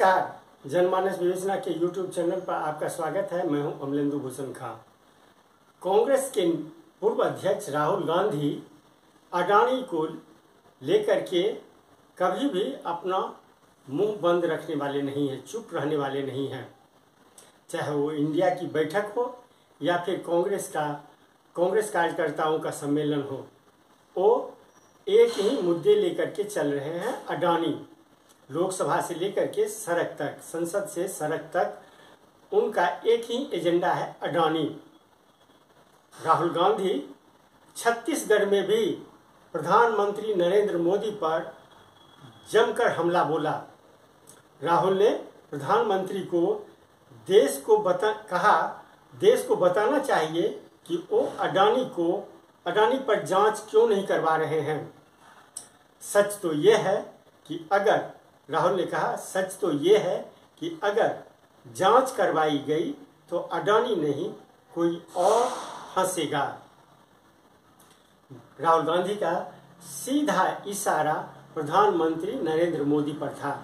नमस्कार। जनमानस विवेचना के YouTube चैनल पर आपका स्वागत है। मैं हूं अमलेंदु भूषण खां। कांग्रेस के पूर्व अध्यक्ष राहुल गांधी अडानी को लेकर के कभी भी अपना मुंह बंद रखने वाले नहीं हैं, चुप रहने वाले नहीं हैं। चाहे वो इंडिया की बैठक हो या फिर कांग्रेस कार्यकर्ताओं का सम्मेलन हो, वो एक ही मुद्दे लेकर के चल रहे हैं। अडानी लोकसभा से लेकर के सड़क तक, संसद से सड़क तक उनका एक ही एजेंडा है, अडानी। राहुल गांधी छत्तीसगढ़ में भी प्रधानमंत्री नरेंद्र मोदी पर जमकर हमला बोला। राहुल ने प्रधानमंत्री को देश को बताना चाहिए कि वो अडानी पर जांच क्यों नहीं करवा रहे हैं। सच तो यह है कि राहुल ने कहा, सच तो ये है कि अगर जांच करवाई गई तो अडानी नहीं कोई और फंसेगा। राहुल गांधी का सीधा इशारा प्रधानमंत्री नरेंद्र मोदी पर था।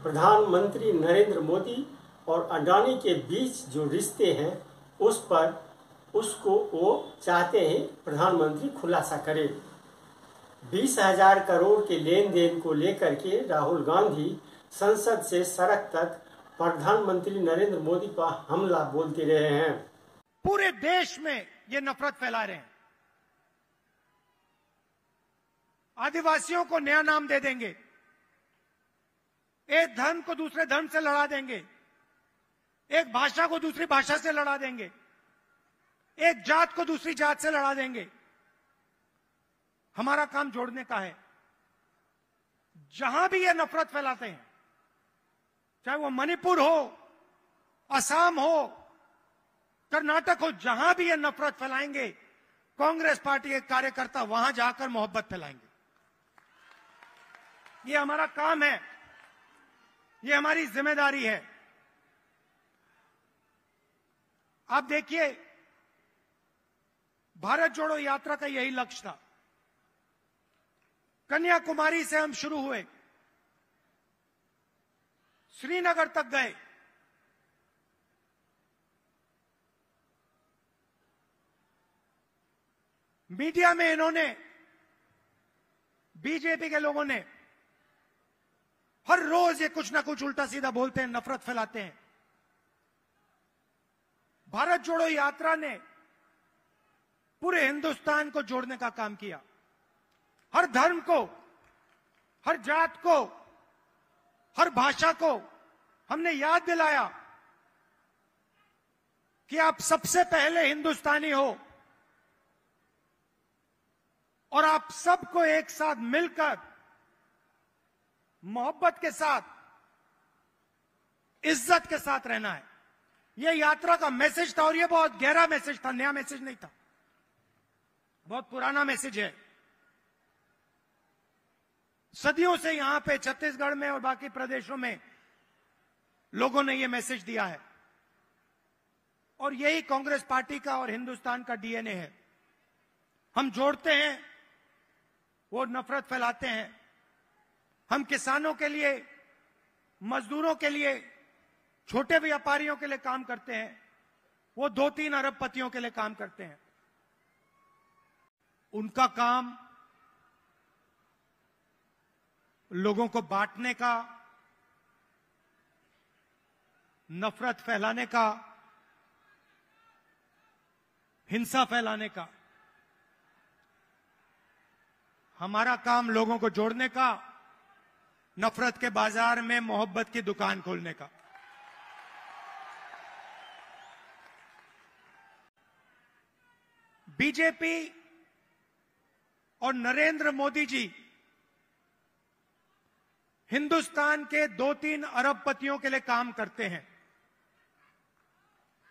प्रधानमंत्री नरेंद्र मोदी और अडानी के बीच जो रिश्ते हैं उसको वो चाहते हैं प्रधानमंत्री खुलासा करे। 20,000 करोड़ के लेन देन को लेकर के राहुल गांधी संसद से सड़क तक प्रधानमंत्री नरेंद्र मोदी पर हमला बोलते रहे हैं। पूरे देश में ये नफरत फैला रहे हैं। आदिवासियों को नया नाम दे देंगे, एक धर्म को दूसरे धर्म से लड़ा देंगे, एक भाषा को दूसरी भाषा से लड़ा देंगे, एक जात को दूसरी जात से लड़ा देंगे। हमारा काम जोड़ने का है। जहां भी ये नफरत फैलाते हैं, चाहे वो मणिपुर हो, असम हो, कर्नाटक हो, जहां भी ये नफरत फैलाएंगे, कांग्रेस पार्टी के कार्यकर्ता वहां जाकर मोहब्बत फैलाएंगे। ये हमारा काम है, ये हमारी जिम्मेदारी है। आप देखिए, भारत जोड़ो यात्रा का यही लक्ष्य था। कन्याकुमारी से हम शुरू हुए, श्रीनगर तक गए, मीडिया में इन्होंने, बीजेपी के लोगों ने हर रोज ये कुछ ना कुछ उल्टा सीधा बोलते हैं, नफरत फैलाते हैं। भारत जोड़ो यात्रा ने पूरे हिंदुस्तान को जोड़ने का काम किया। हर धर्म को, हर जात को, हर भाषा को हमने याद दिलाया कि आप सबसे पहले हिंदुस्तानी हो और आप सबको एक साथ मिलकर मोहब्बत के साथ, इज्जत के साथ रहना है। यह यात्रा का मैसेज था और यह बहुत गहरा मैसेज था, नया मैसेज नहीं था, बहुत पुराना मैसेज है। सदियों से यहां पे छत्तीसगढ़ में और बाकी प्रदेशों में लोगों ने यह मैसेज दिया है और यही कांग्रेस पार्टी का और हिंदुस्तान का डीएनए है। हम जोड़ते हैं, वो नफरत फैलाते हैं। हम किसानों के लिए, मजदूरों के लिए, छोटे व्यापारियों के लिए काम करते हैं, वो 2-3 अरबपतियों के लिए काम करते हैं। उनका काम लोगों को बांटने का, नफरत फैलाने का, हिंसा फैलाने का। हमारा काम लोगों को जोड़ने का, नफरत के बाजार में मोहब्बत की दुकान खोलने का। बीजेपी और नरेंद्र मोदी जी हिंदुस्तान के 2-3 अरबपतियों के लिए काम करते हैं।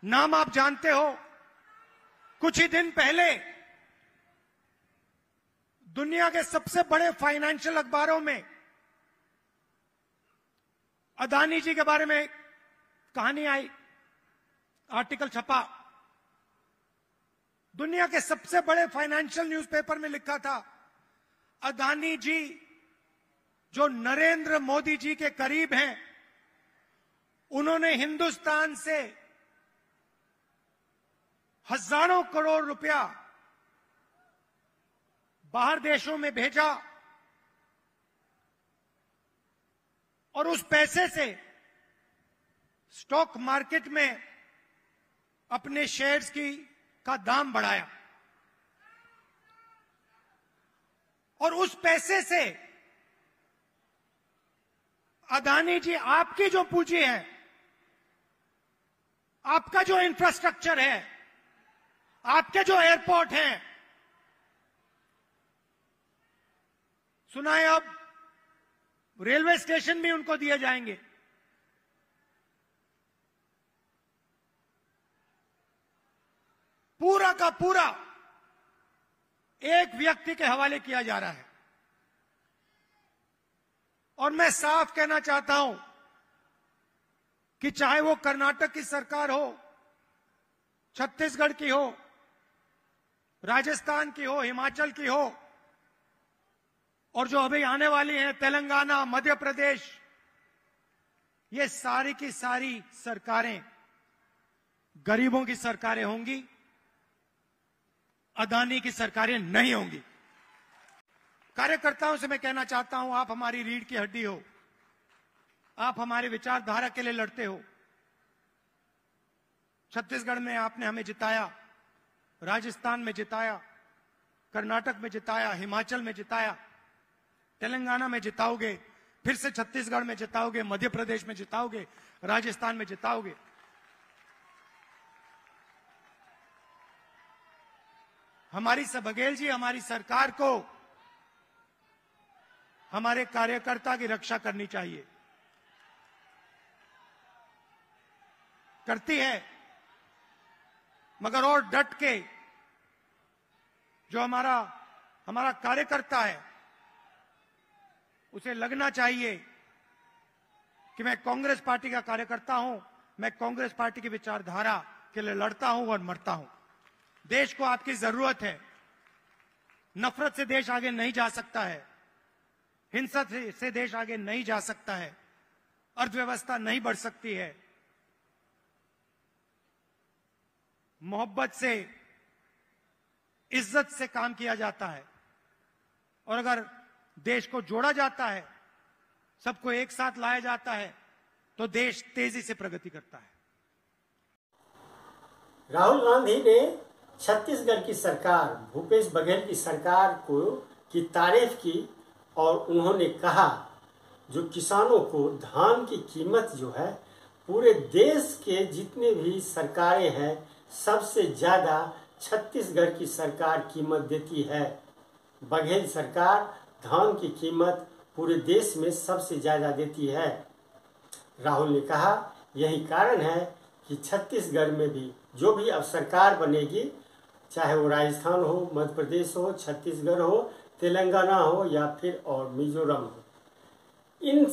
नाम आप जानते हो। कुछ ही दिन पहले दुनिया के सबसे बड़े फाइनेंशियल अखबारों में अदानी जी के बारे में कहानी आई, आर्टिकल छपा। दुनिया के सबसे बड़े फाइनेंशियल न्यूज़पेपर में लिखा था, अदानी जी जो नरेंद्र मोदी जी के करीब हैं, उन्होंने हिंदुस्तान से हजारों करोड़ रुपया बाहर देशों में भेजा और उस पैसे से स्टॉक मार्केट में अपने शेयर्स का दाम बढ़ाया और उस पैसे से अदानी जी आपकी जो पूंजी है, आपका जो इंफ्रास्ट्रक्चर है, आपके जो एयरपोर्ट हैं, सुना है अब रेलवे स्टेशन भी उनको दिए जाएंगे। पूरा का पूरा एक व्यक्ति के हवाले किया जा रहा है। और मैं साफ कहना चाहता हूं कि चाहे वो कर्नाटक की सरकार हो, छत्तीसगढ़ की हो, राजस्थान की हो, हिमाचल की हो, और जो अभी आने वाली हैं तेलंगाना, मध्य प्रदेश, ये सारी की सारी सरकारें गरीबों की सरकारें होंगी, अदानी की सरकारें नहीं होंगी। कार्यकर्ताओं से मैं कहना चाहता हूं, आप हमारी रीढ़ की हड्डी हो, आप हमारे विचारधारा के लिए लड़ते हो। छत्तीसगढ़ में आपने हमें जिताया, राजस्थान में जिताया, कर्नाटक में जिताया, हिमाचल में जिताया, तेलंगाना में जिताओगे, फिर से छत्तीसगढ़ में जिताओगे, मध्य प्रदेश में जिताओगे, राजस्थान में जिताओगे। हमारी बघेल जी, हमारी सरकार को हमारे कार्यकर्ता की रक्षा करनी चाहिए, करती है, मगर और डट के जो हमारा कार्यकर्ता है उसे लगना चाहिए कि मैं कांग्रेस पार्टी का कार्यकर्ता हूं, मैं कांग्रेस पार्टी की विचारधारा के लिए लड़ता हूं और मरता हूं। देश को आपकी जरूरत है। नफरत से देश आगे नहीं जा सकता है, हिंसा से देश आगे नहीं जा सकता है, अर्थव्यवस्था नहीं बढ़ सकती है। मोहब्बत से, इज्जत से काम किया जाता है, और अगर देश को जोड़ा जाता है, सबको एक साथ लाया जाता है, तो देश तेजी से प्रगति करता है। राहुल गांधी ने छत्तीसगढ़ की सरकार, भूपेश बघेल की सरकार की तारीफ की और उन्होंने कहा जो किसानों को धान की कीमत जो है पूरे देश के जितने भी सरकारें हैं सबसे ज्यादा छत्तीसगढ़ की सरकार कीमत देती है। बघेल सरकार धान की कीमत पूरे देश में सबसे ज्यादा देती है। राहुल ने कहा यही कारण है कि छत्तीसगढ़ में भी जो भी अब सरकार बनेगी, चाहे वो राजस्थान हो, मध्य प्रदेश हो, छत्तीसगढ़ हो, तेलंगाना हो या फिर और मिजोरम हो, इन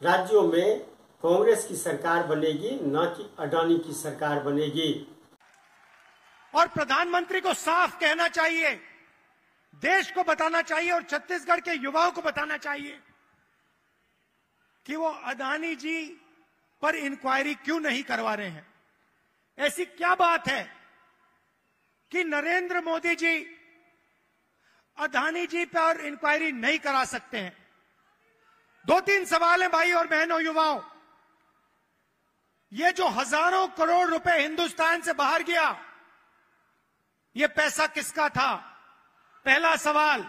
राज्यों में कांग्रेस की सरकार बनेगी, न कि अडानी की सरकार बनेगी। और प्रधानमंत्री को साफ कहना चाहिए, देश को बताना चाहिए और छत्तीसगढ़ के युवाओं को बताना चाहिए कि वो अदानी जी पर इंक्वायरी क्यों नहीं करवा रहे हैं। ऐसी क्या बात है कि नरेंद्र मोदी जी अदानी जी पर इंक्वायरी नहीं करा सकते हैं? दो तीन सवाल हैं भाई और बहनों, युवाओं। ये जो हजारों करोड़ रुपए हिंदुस्तान से बाहर गया, ये पैसा किसका था? पहला सवाल,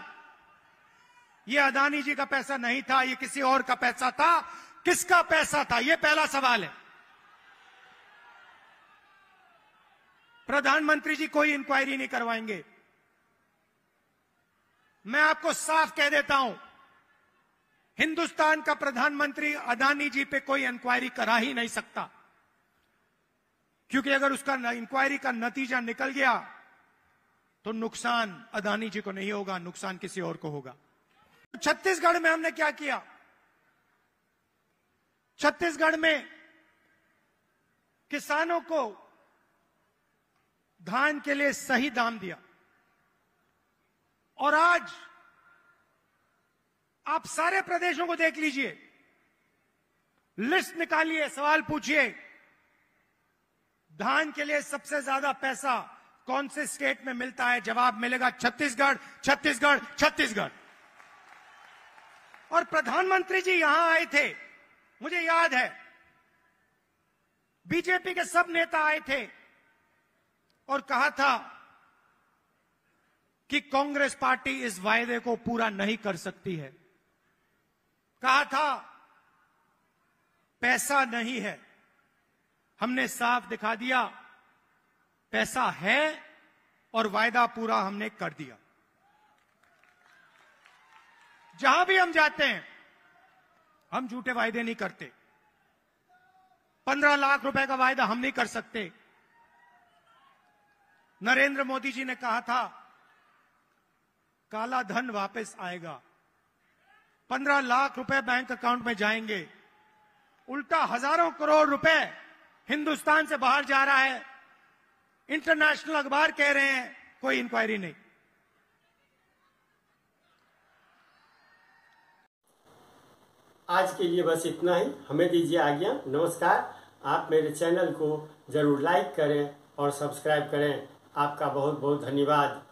ये अदानी जी का पैसा नहीं था, ये किसी और का पैसा था। किसका पैसा था? ये पहला सवाल है। प्रधानमंत्री जी कोई इंक्वायरी नहीं करवाएंगे। मैं आपको साफ कह देता हूं, हिंदुस्तान का प्रधानमंत्री अदानी जी पे कोई इंक्वायरी करा ही नहीं सकता, क्योंकि अगर उसका इंक्वायरी का नतीजा निकल गया तो नुकसान अदानी जी को नहीं होगा, नुकसान किसी और को होगा। छत्तीसगढ़ में हमने क्या किया? छत्तीसगढ़ में किसानों को धान के लिए सही दाम दिया, और आज आप सारे प्रदेशों को देख लीजिए, लिस्ट निकालिए, सवाल पूछिए, धान के लिए सबसे ज्यादा पैसा कौन से स्टेट में मिलता है? जवाब मिलेगा छत्तीसगढ़, छत्तीसगढ़, छत्तीसगढ़। और प्रधानमंत्री जी यहां आए थे, मुझे याद है, बीजेपी के सब नेता आए थे और कहा था कि कांग्रेस पार्टी इस वायदे को पूरा नहीं कर सकती है। कहा था पैसा नहीं है। हमने साफ दिखा दिया पैसा है और वायदा पूरा हमने कर दिया। जहां भी हम जाते हैं हम झूठे वायदे नहीं करते। 15 लाख रुपए का वायदा हम नहीं कर सकते। नरेंद्र मोदी जी ने कहा था काला धन वापस आएगा, 15 लाख रुपए बैंक अकाउंट में जाएंगे। उल्टा हजारों करोड़ रुपए हिंदुस्तान से बाहर जा रहा है। इंटरनेशनल अखबार कह रहे हैं कोई इंक्वायरी नहीं। आज के लिए बस इतना ही। हमें दीजिए आज्ञा। नमस्कार। आप मेरे चैनल को जरूर लाइक करें और सब्सक्राइब करें। आपका बहुत बहुत धन्यवाद।